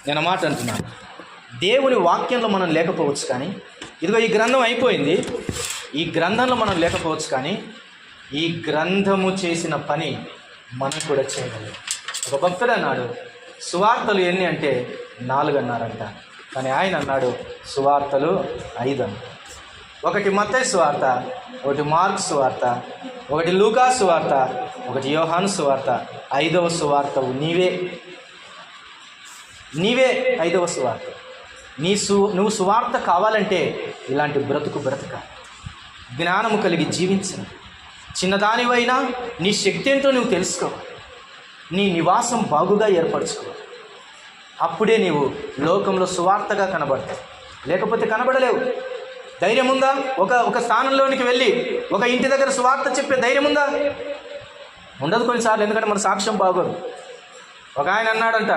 నేను మాట అంటున్నాను, దేవుని వాక్యంలో మనం లేకపోవచ్చు, కానీ ఇదిగో ఈ గ్రంథం అయిపోయింది, ఈ గ్రంథంలో మనం లేకపోవచ్చు, కానీ ఈ గ్రంథము చేసిన పని మనం కూడా చేయగలం. ఒక భక్తుడు అన్నాడు, సువార్తలు ఎన్ని అంటే 4 అన్నారంట, కానీ ఆయన అన్నాడు సువార్తలు 5 అన్నాడు. ఒకటి మత్తయి సువార్త, ఒకటి మార్కు సువార్త, ఒకటి లూకా సువార్త, ఒకటి యోహాను సువార్త. 5వ సువార్తవు నీవే 5వ సువార్త. నువ్వు సువార్త కావాలంటే ఇలాంటి బ్రతుక జ్ఞానము కలిగి జీవించను. చిన్నదానివైనా నీ శక్తి ఏంటో నువ్వు తెలుసుకోవాలి, నీ నివాసం బాగుగా ఏర్పరచుకో. అప్పుడే నీవు లోకంలో సువార్తగా కనబడతావు, లేకపోతే కనబడలేవు. ధైర్యం ఉందా? ఒక స్థానంలోనికి వెళ్ళి ఒక ఇంటి దగ్గర సువార్త చెప్పే ధైర్యం ఉందా? ఉండదు కొన్నిసార్లు, ఎందుకంటే మన సాక్ష్యం బాగోదు. ఒక ఆయన అన్నాడంట,